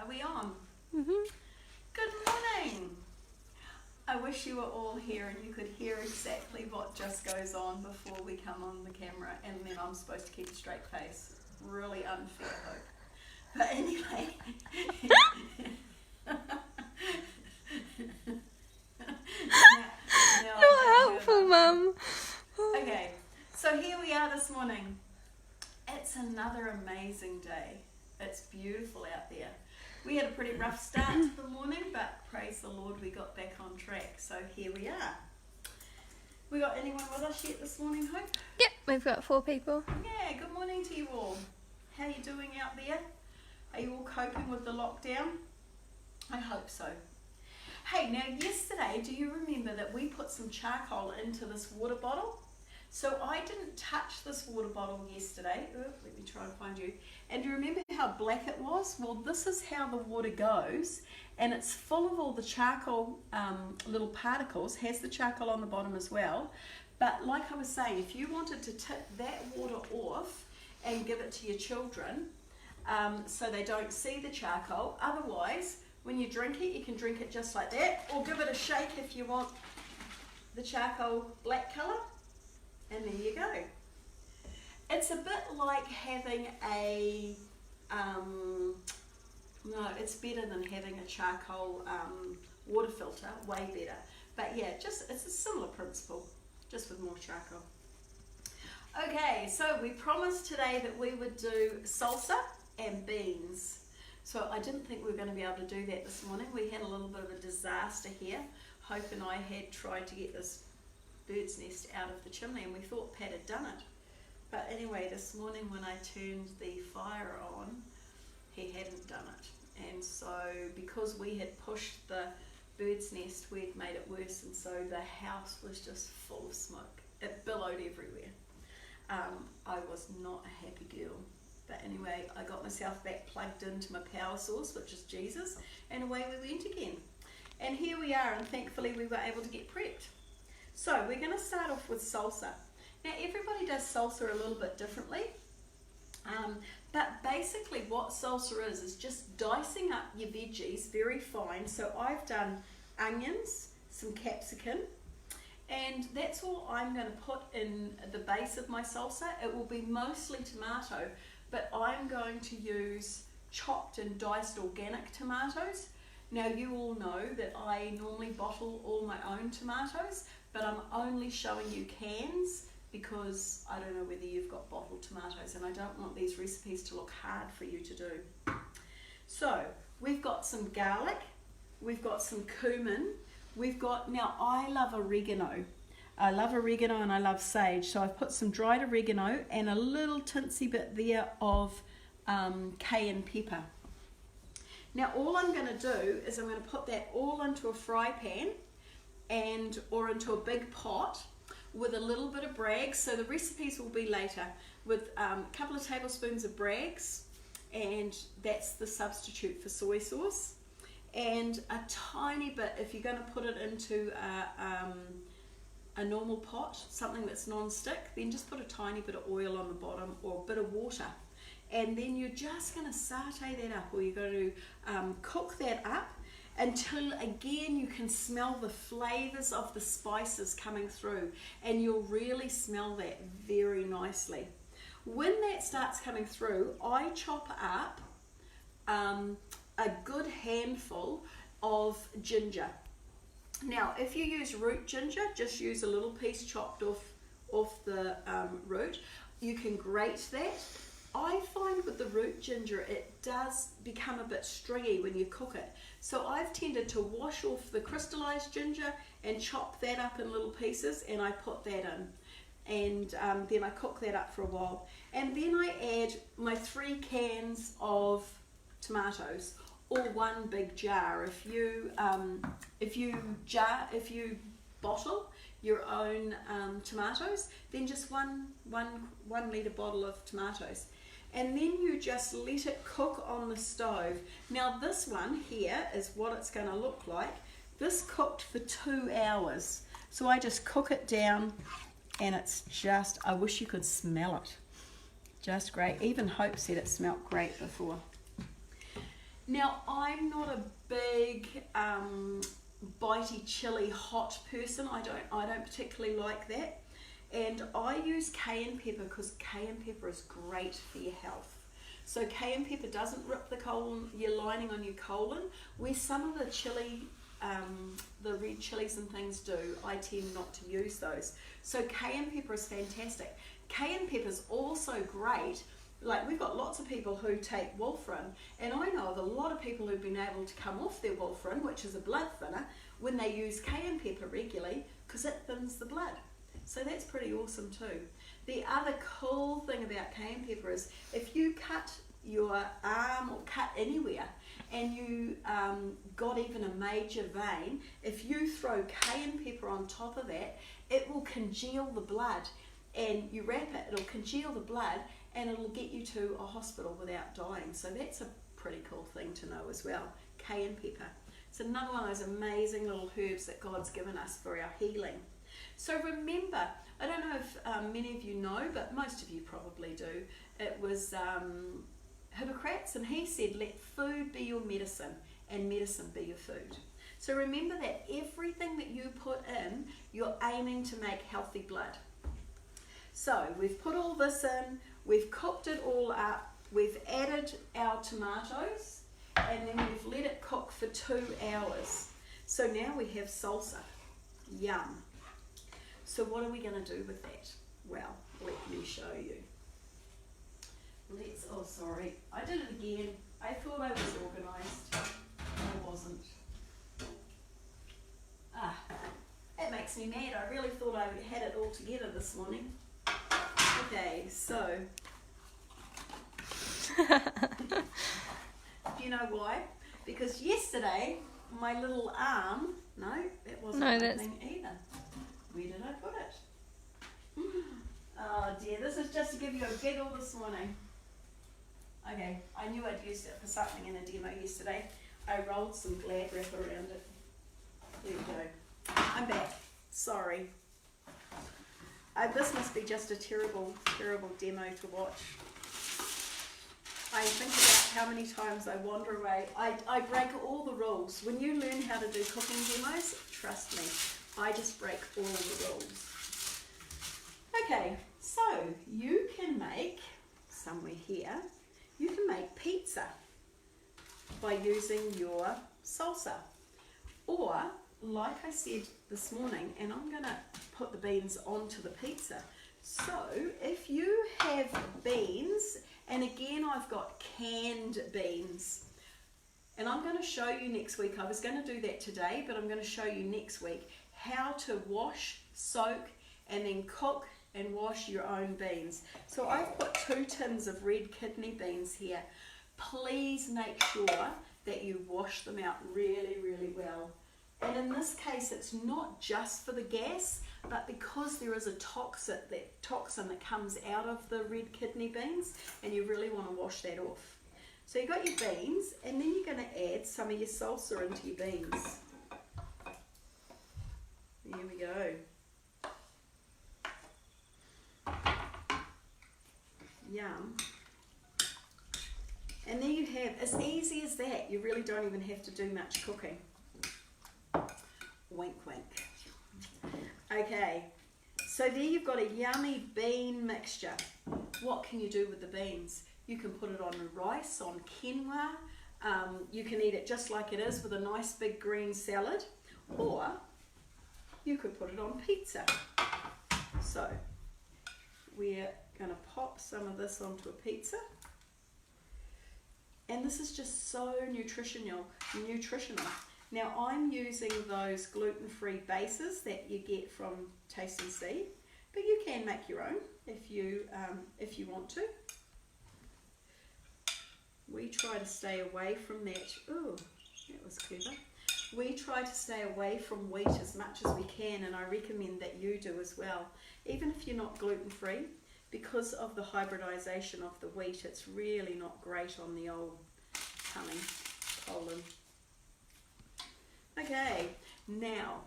Are we on? Mm-hmm. Good morning. I wish you were all here and you could hear exactly what just goes on before we come on the camera, and then I'm supposed to keep a straight face. Really unfair, hope. But anyway. Not helpful, Mum. Okay, so here we are this morning. It's another amazing day. It's beautiful out there. We had a pretty rough start to the morning, but praise the Lord, we got back on track. So here we are. We got anyone with us yet this morning, Hope? Yep, we've got 4 people. Yeah, good morning to you all. How are you doing out there? Are you all coping with the lockdown? I hope so. Hey, now yesterday, do you remember that we put some charcoal into this water bottle? So I didn't touch this water bottle yesterday. Let me try and find you. And do you remember how black it was? Well, this is how the water goes, and it's full of all the charcoal little particles, has the charcoal on the bottom as well. But like I was saying, if you wanted to tip that water off and give it to your children so they don't see the charcoal, otherwise when you drink it, you can drink it just like that, or give it a shake if you want the charcoal black colour. And there you go. It's a bit like having a, no, it's better than having a charcoal water filter, way better. But yeah, it's a similar principle, just with more charcoal. Okay, so we promised today that we would do salsa and beans. So I didn't think we were going to be able to do that this morning. We had a little bit of a disaster here. Hope and I had tried to get this bird's nest out of the chimney, and we thought Pat had done it. But anyway, this morning when I turned the fire on, he hadn't done it. And so because we had pushed the bird's nest, we'd made it worse, and so the house was just full of smoke. It billowed everywhere. I was not a happy girl. But anyway, I got myself back plugged into my power source, which is Jesus, and away we went again. And here we are, and thankfully we were able to get prepped. So we're going to start off with salsa. Now everybody does salsa a little bit differently, but basically what salsa is just dicing up your veggies very fine. So I've done onions, some capsicum, and that's all I'm going to put in the base of my salsa. It will be mostly tomato, but I'm going to use chopped and diced organic tomatoes. Now you all know that I normally bottle all my own tomatoes, but I'm only showing you cans because I don't know whether you've got bottled tomatoes, and I don't want these recipes to look hard for you to do. So we've got some garlic, we've got some cumin, now I love oregano. I love oregano and I love sage, so I've put some dried oregano and a little tinsy bit there of cayenne pepper. Now all I'm going to do is I'm going to put that all into a fry pan or into a big pot with a little bit of Braggs. So the recipes will be later, with a couple of tablespoons of Braggs, and that's the substitute for soy sauce, and a tiny bit, if you're going to put it into a normal pot, something that's non-stick, then just put a tiny bit of oil on the bottom or a bit of water, and then you're just going to saute that up, or you're going to cook that up until again you can smell the flavors of the spices coming through, and you'll really smell that very nicely. When that starts coming through, I chop up a good handful of ginger. Now if you use root ginger, just use a little piece chopped off the root. You can grate that. I find with the root ginger it does become a bit stringy when you cook it, so I've tended to wash off the crystallized ginger and chop that up in little pieces, and I put that in, and then I cook that up for a while, and then I add my 3 cans of tomatoes, or 1 big jar. If you bottle your own tomatoes, then just one litre bottle of tomatoes, and then you just let it cook on the stove. Now this one here is what it's going to look like. This cooked for 2 hours, so I just cook it down, and it's just, I wish you could smell it, just great. Even Hope said it smelled great before. Now, I'm not a big bitey chili hot person. I don't particularly like that. And I use cayenne pepper because cayenne pepper is great for your health. So cayenne pepper doesn't rip the colon, your lining on your colon, where some of the chili, the red chilies and things do. I tend not to use those. So cayenne pepper is fantastic. Cayenne pepper is also great. Like, we've got lots of people who take warfarin, and I know of a lot of people who've been able to come off their warfarin, which is a blood thinner, when they use cayenne pepper regularly, because it thins the blood. So that's pretty awesome too. The other cool thing about cayenne pepper is if you cut your arm or cut anywhere and you got even a major vein, if you throw cayenne pepper on top of that, it will congeal the blood, and you wrap it, it'll congeal the blood and it'll get you to a hospital without dying. So that's a pretty cool thing to know as well. Cayenne pepper. It's another one of those amazing little herbs that God's given us for our healing. So remember, I don't know if many of you know, but most of you probably do, it was Hippocrates, and he said, let food be your medicine and medicine be your food. So remember that everything that you put in, you're aiming to make healthy blood. So we've put all this in, we've cooked it all up, we've added our tomatoes, and then we've let it cook for 2 hours. So now we have salsa. Yum. So what are we going to do with that? Well, let me show you. Oh sorry, I did it again. I thought I was organised. I wasn't. That makes me mad. I really thought I had it all together this morning. Okay, so do you know why? Because yesterday my little arm, no, that wasn't my thing either. Where did I put it? Oh dear, this is just to give you a giggle this morning. Okay, I knew I'd used it for something in a demo yesterday. I rolled some glad wrap around it. There you go. I'm back. Sorry. This must be just a terrible, terrible demo to watch. I think about how many times I wander away. I break all the rules. When you learn how to do cooking demos, trust me, I just break all the rules. Okay, so you can make, somewhere here, you can make pizza by using your salsa. Or, like I said this morning, and I'm going to put the beans onto the pizza. So, if you have beans, and again I've got canned beans, and I'm going to show you next week, I was going to do that today, but I'm going to show you next week how to wash, soak, and then cook and wash your own beans. So I've put 2 tins of red kidney beans here. Please make sure that you wash them out really, really well. And in this case, it's not just for the gas, but because there is a toxin that comes out of the red kidney beans, and you really want to wash that off. So you've got your beans, and then you're going to add some of your salsa into your beans. Here we go. Yum. And there you have, as easy as that. You really don't even have to do much cooking. Wink, wink. Okay, so there you've got a yummy bean mixture. What can you do with the beans? You can put it on rice, on quinoa. You can eat it just like it is with a nice big green salad, or you could put it on pizza. So we're going to pop some of this onto a pizza. And this is just so nutritional. Now I'm using those gluten-free bases that you get from Taste and See, but you can make your own if you want to. We try to stay away from that. Oh, that was clever. We try to stay away from wheat as much as we can, and I recommend that you do as well. Even if you're not gluten-free, because of the hybridization of the wheat, it's really not great on the old tummy, colon. Okay, now,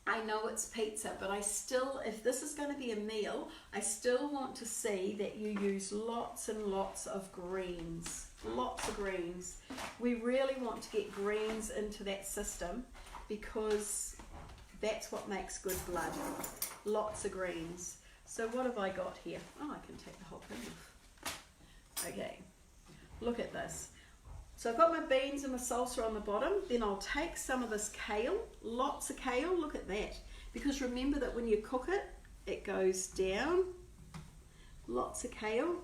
I know it's pizza, but I still, if this is going to be a meal, I still want to see that you use lots and lots of greens. Lots of greens. We really want to get greens into that system because that's what makes good blood. Lots of greens. So what have I got here? Oh, I can take the whole thing off. Okay, look at this. So I've got my beans and my salsa on the bottom. Then I'll take some of this kale, lots of kale, look at that. Because remember that when you cook it, it goes down. Lots of kale.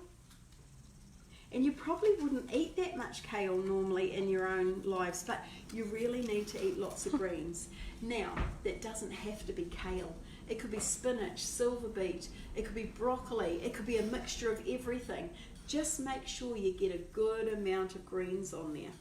And you probably wouldn't eat that much kale normally in your own lives, but you really need to eat lots of greens. Now, that doesn't have to be kale. It could be spinach, silver beet, it could be broccoli, it could be a mixture of everything. Just make sure you get a good amount of greens on there.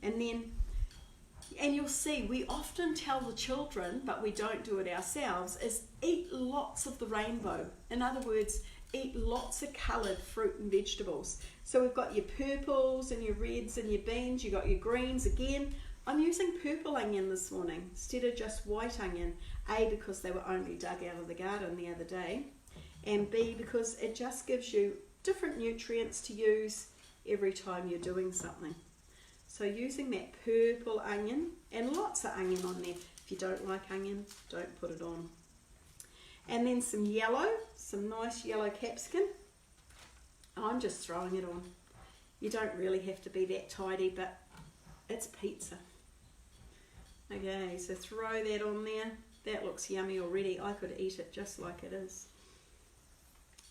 And you'll see, we often tell the children, but we don't do it ourselves, is eat lots of the rainbow. In other words, eat lots of coloured fruit and vegetables. So we've got your purples and your reds and your beans, you've got your greens. Again, I'm using purple onion this morning instead of just white onion. A, because they were only dug out of the garden the other day, and B, because it just gives you different nutrients to use every time you're doing something. So using that purple onion, and lots of onion on there. If you don't like onion, don't put it on. And then some yellow, some nice yellow capsicum. I'm just throwing it on. You don't really have to be that tidy, but it's pizza. Okay, so throw that on there. That looks yummy already. I could eat it just like it is.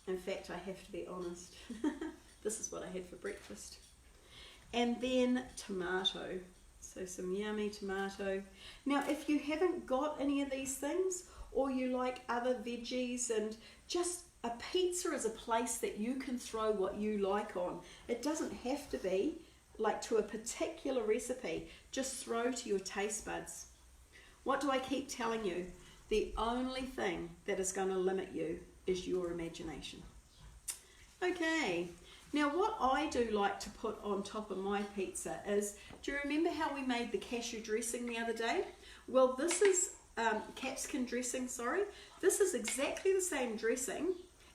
In fact, I have to be honest. This is what I had for breakfast. And then tomato. So some yummy tomato. Now, if you haven't got any of these things, or you like other veggies, and just a pizza is a place that you can throw what you like on. It doesn't have to be like to a particular recipe. Just throw to your taste buds. What do I keep telling you? The only thing that is going to limit you is your imagination. Okay, now what I do like to put on top of my pizza is, do you remember how we made the cashew dressing the other day? Well, this is capsicum dressing, sorry. This is exactly the same dressing,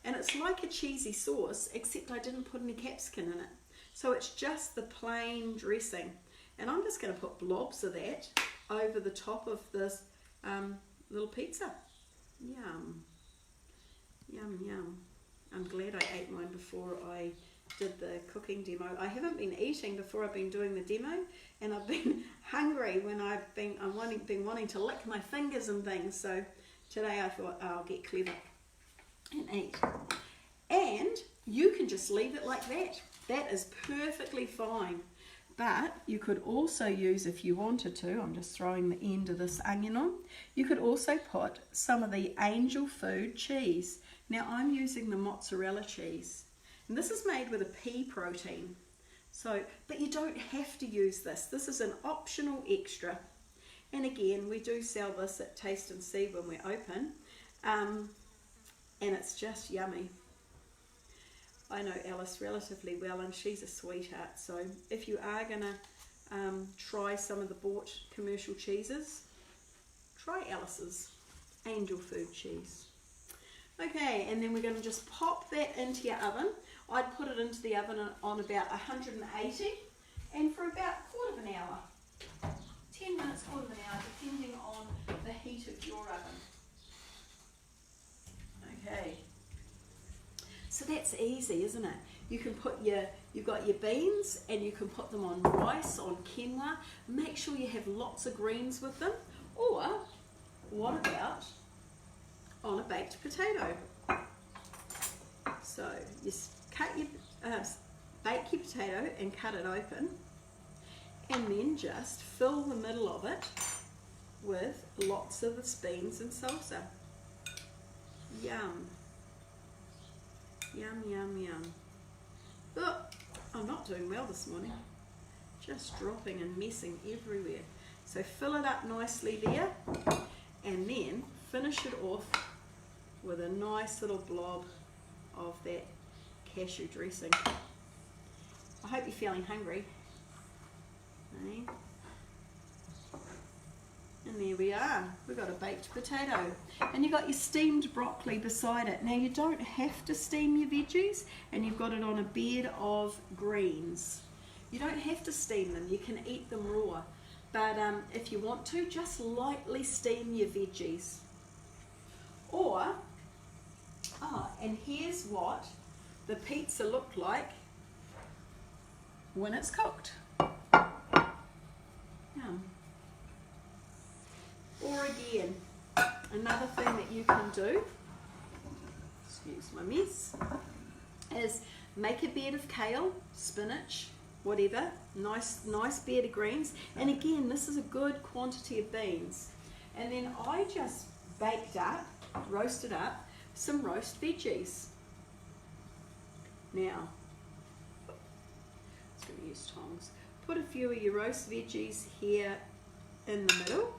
and it's like a cheesy sauce, except I didn't put any capsicum in it. So it's just the plain dressing. And I'm just going to put blobs of that over the top of this little pizza. Yum. Yum, yum. I'm glad I ate mine before I did the cooking demo. I haven't been eating before I've been doing the demo, and I've been hungry when I've been wanting to lick my fingers and things. So today I thought, oh, I'll get clever and eat. And you can just leave it like that. That is perfectly fine. But you could also use, if you wanted to, I'm just throwing the end of this onion on, you could also put some of the angel food cheese. Now I'm using the mozzarella cheese. And this is made with a pea protein. So, but you don't have to use this. This is an optional extra. And again, we do sell this at Taste and See when we're open. And it's just yummy. I know Alice relatively well, and she's a sweetheart. So if you are going to try some of the bought commercial cheeses, try Alice's angel food cheese. Okay, and then we're going to just pop that into your oven. I'd put it into the oven on about 180, and for about a quarter of an hour. 10 minutes, quarter of an hour, depending on the heat of your oven. Okay. So that's easy, isn't it? You can put you've got your beans, and you can put them on rice, on quinoa. Make sure you have lots of greens with them. Or, what about on a baked potato? So, you bake your potato and cut it open, and then just fill the middle of it with lots of the beans and salsa. Yum. Yum, yum, yum. Oh, I'm not doing well this morning. Just dropping and messing everywhere. So fill it up nicely there, and then finish it off with a nice little blob of that cashew dressing. I hope you're feeling hungry. Okay. And there we are. We've got a baked potato. And you've got your steamed broccoli beside it. Now you don't have to steam your veggies, and you've got it on a bed of greens. You don't have to steam them, you can eat them raw. But if you want to, just lightly steam your veggies. Or, and here's what the pizza looked like when it's cooked. Yum. Or again, another thing that you can do, excuse my mess, is make a bed of kale, spinach, whatever, nice bed of greens. And again, this is a good quantity of beans. And then I just roasted up some roast veggies. Now, let's going to use tongs. Put a few of your roast veggies here in the middle.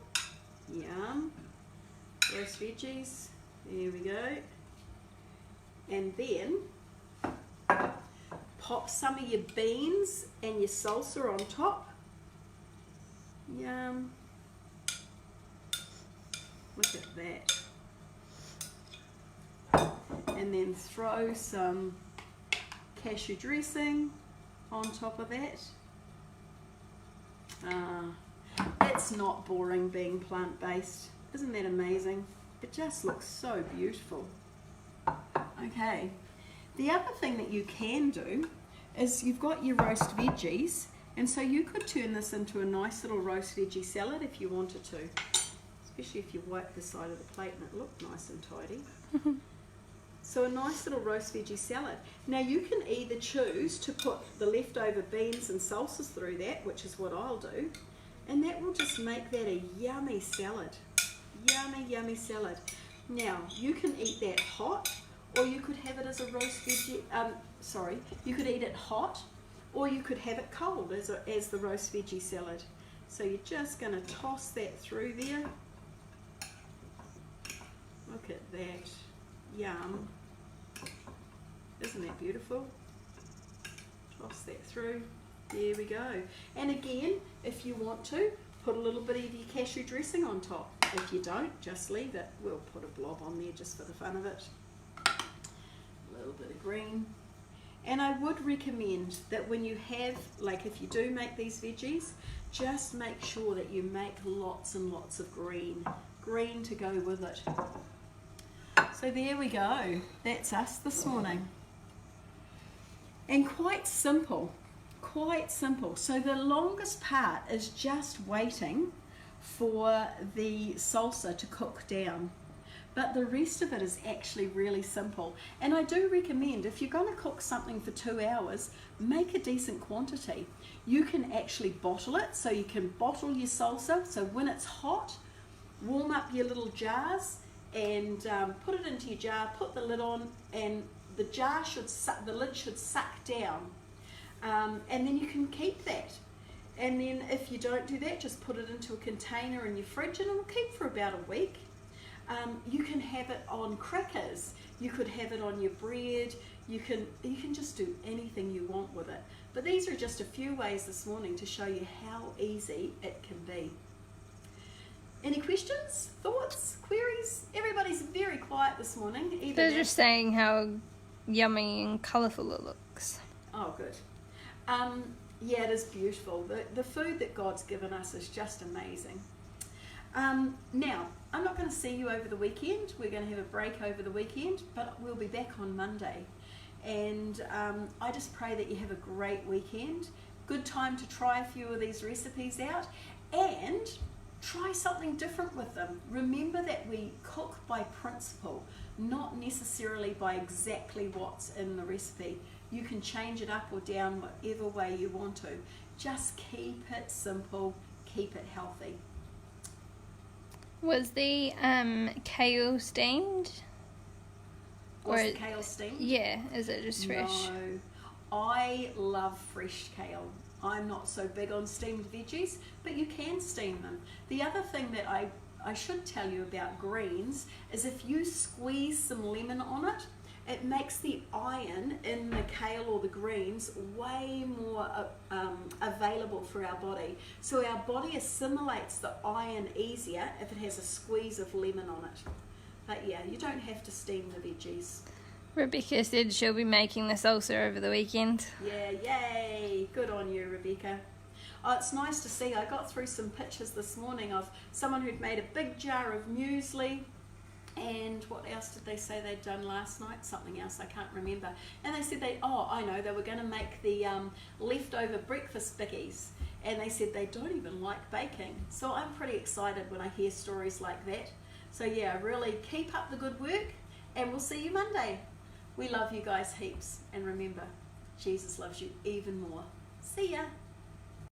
Yum. Roast veggies. There we go. And then pop some of your beans and your salsa on top. Yum. Look at that. And then throw some cashew dressing on top of that. It's not boring being plant-based. Isn't that amazing? It just looks so beautiful. Okay, the other thing that you can do is you've got your roast veggies, and so you could turn this into a nice little roast veggie salad if you wanted to, especially if you wipe the side of the plate and it looked nice and tidy. So a nice little roast veggie salad. Now you can either choose to put the leftover beans and salsas through that, which is what I'll do, and that will just make that a yummy salad. Yummy, yummy salad. Now you can eat that hot, or you could have it as a roast veggie, you could eat it hot, or you could have it cold as the roast veggie salad. So you're just going to toss that through there. Look at that. Yum. Isn't that beautiful? Toss that through. There we go. And again, if you want to, put a little bit of your cashew dressing on top. If you don't, just leave it. We'll put a blob on there just for the fun of it. A little bit of green. And I would recommend that when you have, like if you do make these veggies, just make sure that you make lots and lots of green to go with it. So there we go. That's us this morning. And quite simple, quite simple. So the longest part is just waiting for the salsa to cook down. But the rest of it is actually really simple. And I do recommend, if you're going to cook something for 2 hours, make a decent quantity. You can actually bottle it, so you can bottle your salsa. So when it's hot, warm up your little jars and put it into your jar, put the lid on, and the lid should suck down. And then you can keep that. And then if you don't do that, just put it into a container in your fridge and it'll keep for about a week. You can have it on crackers, you could have it on your bread, you can just do anything you want with it. But these are just a few ways this morning to show you how easy it can be. Any questions, thoughts, queries? Everybody's very quiet this morning. They're just saying how yummy and colourful it looks. Oh, good. Yeah, it is beautiful. The food that God's given us is just amazing. Now, I'm not going to see you over the weekend. We're going to have a break over the weekend, but we'll be back on Monday. And I just pray that you have a great weekend. Good time to try a few of these recipes out and try something different with them. Remember that we cook by principle, not necessarily by exactly what's in the recipe. You can change it up or down whatever way you want to. Just keep it simple, keep it healthy. Was the kale steamed? Was the kale steamed? Yeah, is it just fresh? No, I love fresh kale. I'm not so big on steamed veggies, but you can steam them. The other thing that I should tell you about greens is if you squeeze some lemon on it, it makes the iron in the kale or the greens way more available for our body. So our body assimilates the iron easier if it has a squeeze of lemon on it. But yeah, you don't have to steam the veggies. Rebecca said she'll be making the salsa over the weekend. Yeah, yay! Good on you, Rebecca. Oh, it's nice to see. I got through some pictures this morning of someone who'd made a big jar of muesli, and what else did they say they'd done last night? Something else, I can't remember. And they said they were going to make the leftover breakfast biggies, and they said they don't even like baking. So I'm pretty excited when I hear stories like that. So yeah, really keep up the good work, and we'll see you Monday. We love you guys heaps, and remember, Jesus loves you even more. See ya!